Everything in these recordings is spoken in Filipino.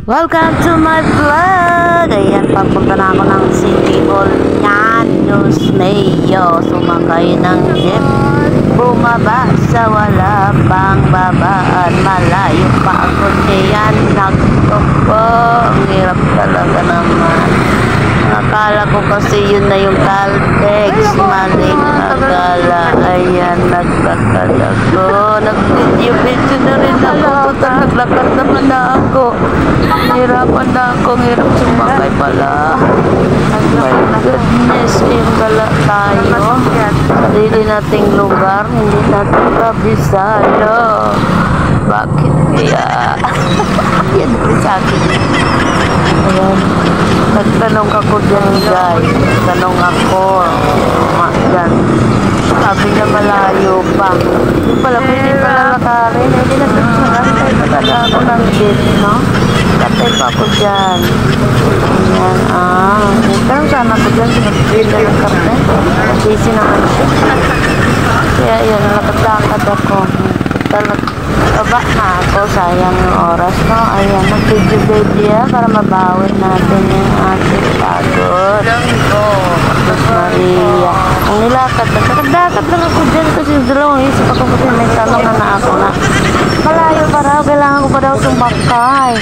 Welcome to my vlog! Ayan, papunta na ako ng City Hall. Yan, Diyos Mayo. Sumakay ng jeep. Bumaba sa wala pang babaan. Malayo pa ako diyan. Nagtoko. Ang hirap talaga naman. Akala ko kasi yun na yung Caltex. Maling akala. Ayan, nagkakala ko. Nag-video na rin ako. Naglakad naman na ako. Hirapan na ako. Hirap sumakay pala. My goodness. Hingala tayo. Sarili nating lugar. Hindi natin kabisado. Bakit kaya? Yan din sa akin. Ayan. Nagtanong ako dyan guys. Tanong ako. Dyan. Sabi niya malayo pa. Yung pala pwede pala lakarin. Hindi na tutsunan. Kaya pagkada ako ng jeep, no? Katay pa ako dyan. Ayan. Nagtanong sana ako dyan. Sinagpila ng karne. Busy naman siya. Kaya yun. Lakad-lakad ako. Baba na ako. Sayang yung oras, no? Ayan. Nag-video para mabawin natin yung ating pagod. Tapos Maria. Ang nilakad. Nagkakad lang ako dyan kasi dalawang isip ako kasi may tanong na ako na malayo pa raw. Kailangan ko pa daw sumakay.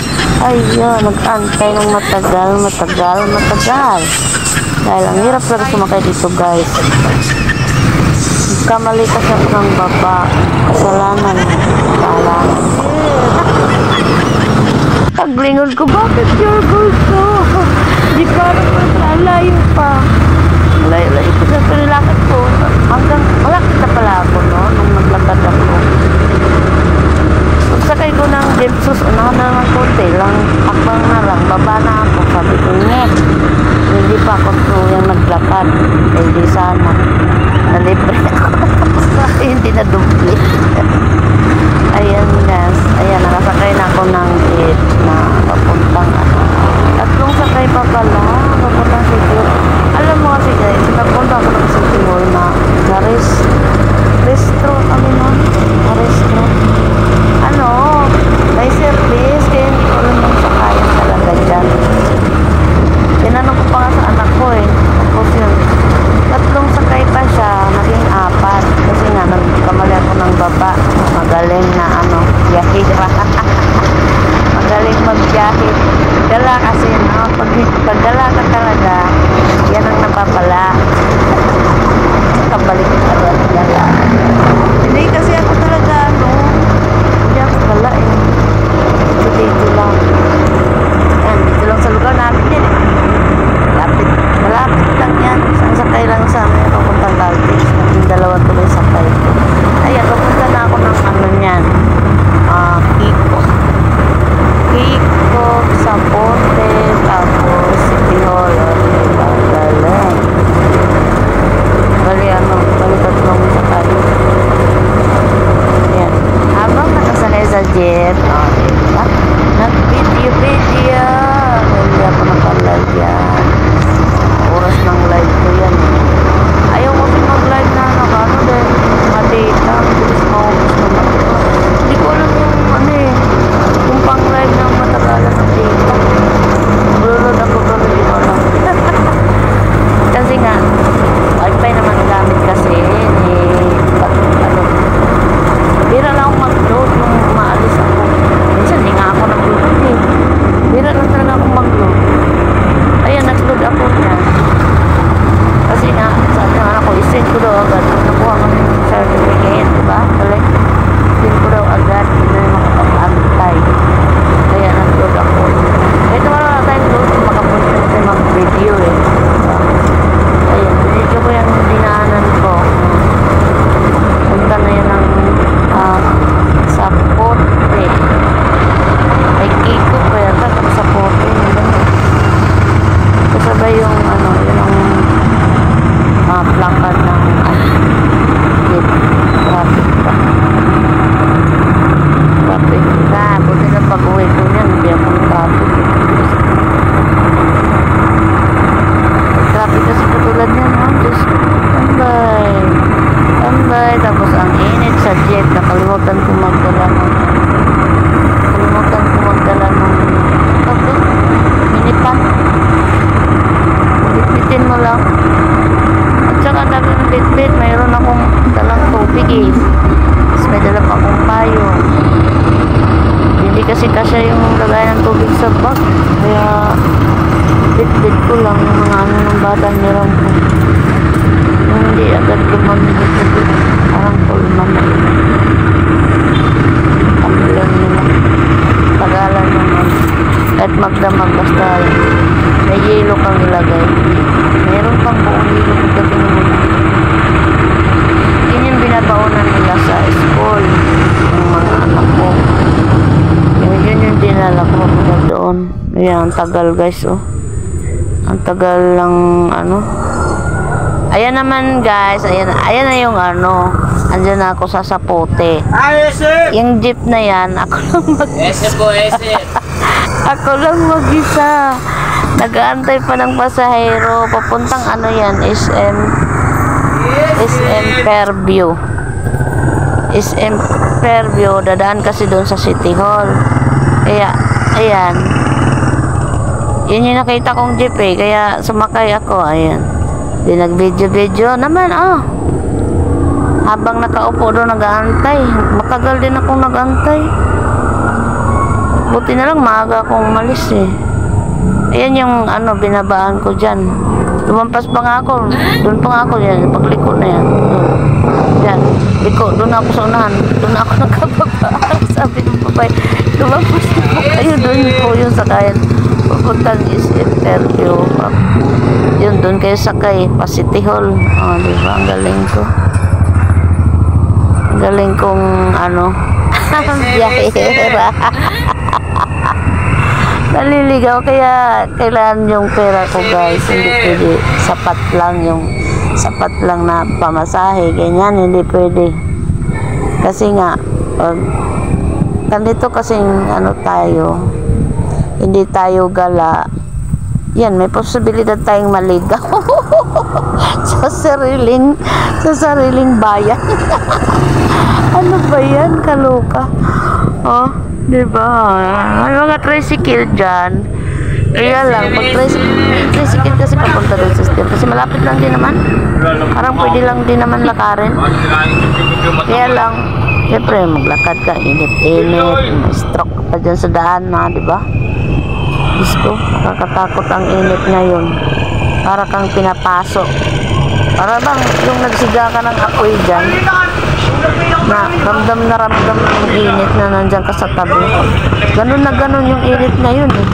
Ayun. Nag-antay ng matagal. Dahil ang hirap talaga sumakay dito guys. Kamali kasi ako ng baba. Kasalanan. Paglingod ko, bakit your gusto? Di ka lalayo pa. Layo ko sa pinilakad ko. Hanggang, malakit na pala ako, no? Nung naglakad ako. Pagsakay ko ng Dipsus, unahan na naman konti lang. Akbang na lang, baba na ako. Sabi ko, nyet. Hindi pa ako yung naglakad. Eh, di sana. Nalibre ako. Hindi na dupli. Ayan guys. Ayan, nakasakay na ako ng jeep na papuntang tatlong sakay pa pala. Papuntang City Hall. Alam mo kasi guys, napunta ako ng City Hall na restro kami nun. Restro. May service. Kaya hindi ko alam yung sakayan talaga dyan. Tinanong ko pa nga sa anak ko eh. Tapos yun, tatlong sakay pa siya, naging 4 kasi nga nagkamali ako ng baba. Magaling na biyahe. Magaling magbiyahe. Dala kasi pag dala ka talaga, yan ang napapala. Kabalik ka dala. Hindi kasi ako talaga hindi ako dala eh. Dito lang. Yan, dito lang sa lugar natin yan eh. Malapit lang yan. Isang sakay lang sa amin. Papuntang Caltex. Yung dalawa tuloy sakay. Ayan, papunta na ako ng niyan. Kiko, Sapote, tapos City Hall. lagay ng tubig sa bag. Kaya, bit-bit ko lang yung mga ano ng bata niram ko. Yung hindi agad lumamig ng tubig. Parang pulman na yun. Tamulan nila. Tagalan naman. Kahit magdamag basta may yelo kang ilagay. Mayroon pang buong yelo kung gabi naman. Yun yung binabaonan nila sa school. Yung mga anak ko. Yun yung dinala ko doon. Ayan, ang tagal guys, oh. Ang tagal lang, ano. Ayan naman guys, ayan na yung ano. Andyan na ako sa Sapote. Yung jeep na yan, ako lang ako lang mag-isa. Nag-aantay pa ng pasahero. Papuntang ano yan, SM Fairview. SM Fairview, dadaan kasi doon sa City Hall. Kaya, ayan. Yun yung nakita kong jeep eh. Kaya sumakay ako, ayan. Di nag-video naman, oh. Habang nakaupo doon nag-aantay. Matagal din akong nag-aantay. Buti na lang maaga akong umalis eh. Ayan yung ano, binabaan ko dyan. Lumampas pa nga ako. Doon pa nga ako yan. Pagliko na yan. Yan. Liko. Doon ako sa unahan. Doon ako nakababa. Sabi ng babay, lumampas na po kayo. Doon po yung sakayan. Pupuntang SM Fairview. Yun, doon kayo sakay. Pa City Hall. Oh, diba? Ang galing ko. Ang galing kong ano. Biyahera. Naliligaw, kaya kailangan yung pera ko guys, hindi pwede sapat lang na pamasahe, ganyan, hindi pwede kasi nga ganito kasing ano tayo, hindi tayo gala, yan, may posibilidad tayong maligaw sa sariling bayan. Ano ba yan, kaloka, oh. Diba? May mga tricycle dyan. Kaya lang, pag tricycle kasi papunta doon sa stem. Kasi malapit lang din naman. Parang pwede lang din naman lakarin. Kaya lang, siyempre maglakad ka, init-init, may stroke pa dyan sa daan na, diba? Diyos ko, nakakatakot ang init ngayon. Para kang pinapasok. Para bang yung nagsiga ka ng apoy dyan, na ramdam yung init na nandyan ka sa tabi. Ganun na ganun yung init ngayon eh.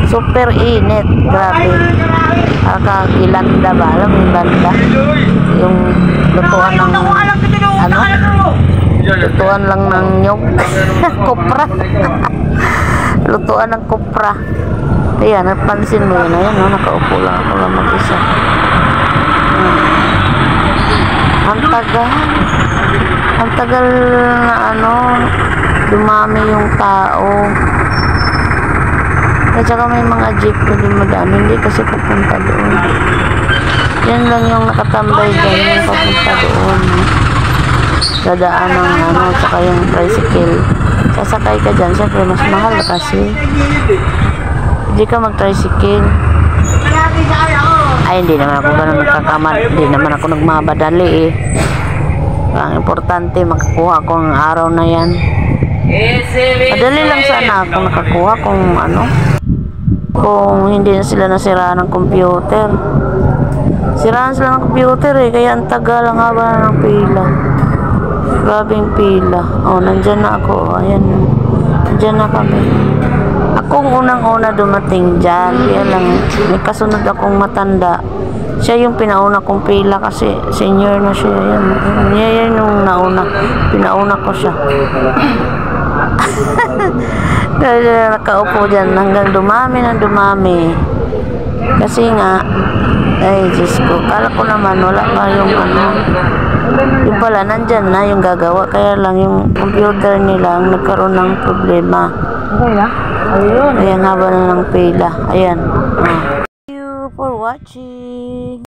Super init, grabe. Parang ilanda ba? Alam mo yung banda? Yung lutuan ng ano? Lutuan lang ng nyog. Kopra. Lutuan ng kopra. Ayan, napansin mo yun. Ayan, no? Nakaupo lang ako lang mag-isa. Ang tagal na ano, dumami yung tao. At saka may mga jeep na dumadaan, hindi kasi papunta doon. Yan lang yung nakatambay dyan, yung papunta doon. Sa daan ng ano, saka yung tricycle. Sasakay ka dyan, syempre mas mahal kasi. Hindi ka mag-tricycle. Ay, hindi naman ako ganun nagkakamad. Hindi naman ako nagmabadali eh. Ang importante, makakuha ko ang araw na yan. Madali lang sana ako nakakuha kung ano, kung hindi na sila nasiraan ng computer. Siraan sila ng computer eh, kaya ang tagal ang haba ng pila. Grabing pila. Oh, nandyan na ako. Ayan. Nandyan na kami. Akong unang-una dumating dyan. Kaya lang, may kasunod akong matanda. Siya yung pinauna kong pila kasi senior na siya. Yan yung nauna. Pinauna ko siya. Dahil nakaupo dyan hanggang dumami ng dumami. Kasi nga, ay Diyos ko, kala ko naman wala pa yung ano. Yung pala, nandyan na yung gagawa. Kaya lang yung computer nila ang nagkaroon ng problema. Ayun. Ayan, haba na ng pila. Ayan. Thank you for watching.